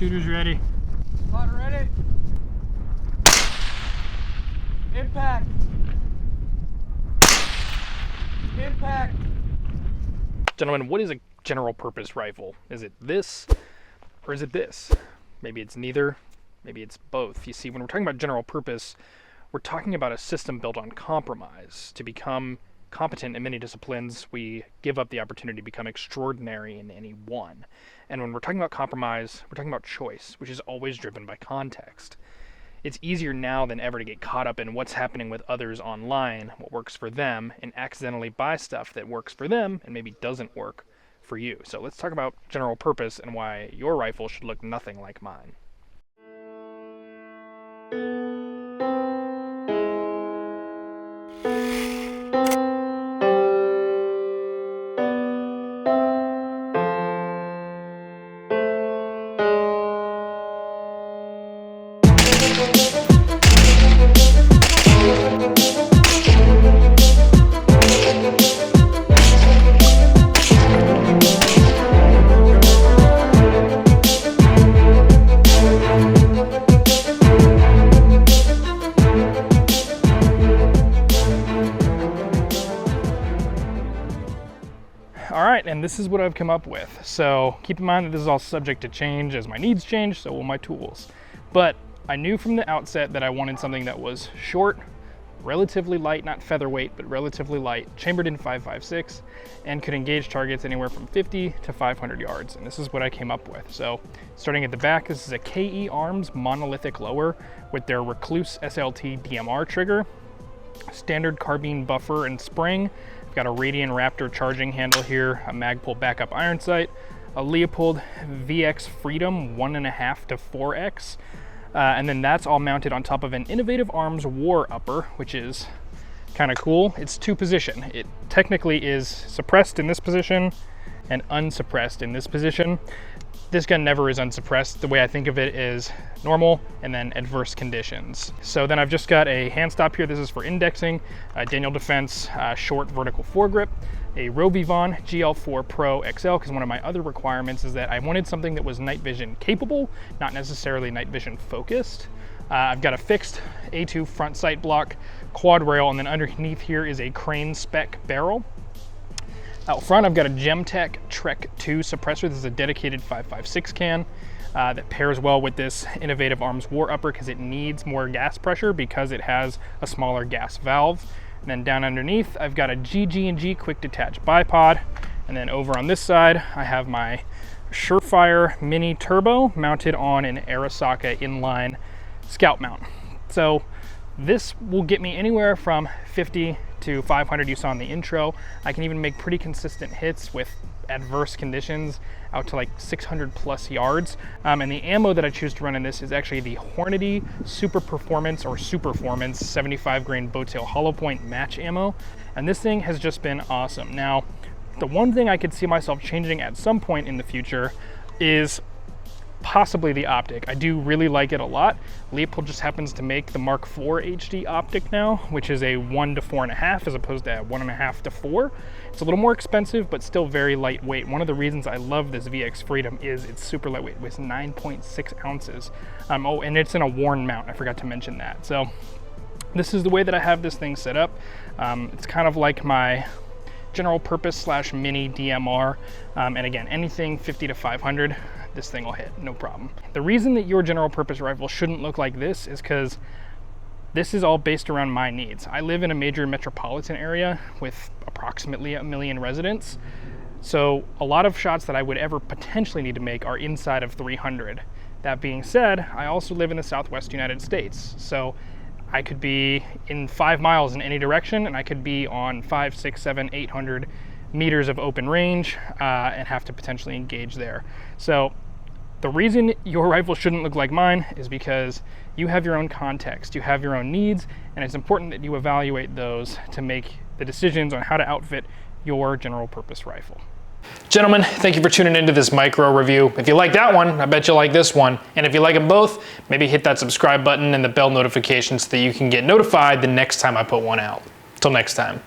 Shooter's ready. Spotter ready. Impact. Impact. Gentlemen, what is a general purpose rifle? Is it this or is it this? Maybe it's neither, maybe it's both. You see, when we're talking about general purpose, we're talking about a system built on compromise. To become competent in many disciplines, we give up the opportunity to become extraordinary in any one. And when we're talking about compromise, we're talking about choice, which is always driven by context. It's easier now than ever to get caught up in what's happening with others online, what works for them, and accidentally buy stuff that works for them and maybe doesn't work for you. So let's talk about general purpose and why your rifle should look nothing like mine. Alright, and this is what I've come up with. So keep in mind that this is all subject to change as my needs change, so will my tools. But I knew from the outset that I wanted something that was short, relatively light, not featherweight, but relatively light, chambered in 5.56, and could engage targets anywhere from 50 to 500 yards. And this is what I came up with. So starting at the back, this is a KE Arms monolithic lower with their Recluse SLT DMR trigger, standard carbine buffer and spring. I've got a Radian Raptor charging handle here, a Magpul backup iron sight, a Leopold VX Freedom 1.5 to 4X, and then that's all mounted on top of an Innovative Arms War upper, which is kind of cool. It's two position. It technically is suppressed in this position and unsuppressed in this position. This gun never is unsuppressed. The way I think of it is normal and then adverse conditions. So then I've just got a hand stop here. This is for indexing, Daniel Defense short vertical foregrip, a Rovivon GL4 Pro XL, because one of my other requirements is that I wanted something that was night vision capable, not necessarily night vision focused. I've got a fixed A2 front sight block, quad rail, and then underneath here is a Crane spec barrel. Out front, I've got a Gemtech Trek 2 suppressor. This is a dedicated 5.56 can that pairs well with this Innovative Arms War upper because it needs more gas pressure because it has a smaller gas valve. And then down underneath, I've got a GG&G quick detach bipod. And then over on this side, I have my Surefire Mini Turbo mounted on an Arisaka inline scout mount. So this will get me anywhere from 50 to 500 you saw in the intro. I can even make pretty consistent hits with adverse conditions out to like 600 plus yards. And the ammo that I choose to run in this is actually the Hornady Super Performance or Superformance 75 grain Bowtail hollow point match ammo. And this thing has just been awesome. Now, the one thing I could see myself changing at some point in the future is possibly the optic. I do really like it a lot. Leopold just happens to make the Mark IV HD optic now, which is a 1 to 4.5 as opposed to 1.5 to 4. It's a little more expensive, but still very lightweight. One of the reasons I love this VX Freedom is it's super lightweight. It weighs 9.6 ounces. Oh, and it's in a worn mount. I forgot to mention that. So this is the way that I have this thing set up. It's kind of like my general purpose / mini DMR. And again, anything 50 to 500, this thing will hit, no problem. The reason that your general purpose rifle shouldn't look like this is because this is all based around my needs. I live in a major metropolitan area with approximately 1 million residents. So a lot of shots that I would ever potentially need to make are inside of 300. That being said, I also live in the Southwest United States. So I could be in 5 miles in any direction, and I could be on 5, 6, 7, 800 meters of open range and have to potentially engage there. So the reason your rifle shouldn't look like mine is because you have your own context, you have your own needs, and it's important that you evaluate those to make the decisions on how to outfit your general purpose rifle. Gentlemen, thank you for tuning into this micro review. If you like that one, I bet you like this one. And if you like them both, maybe hit that subscribe button and the bell notification so that you can get notified the next time I put one out. Till next time.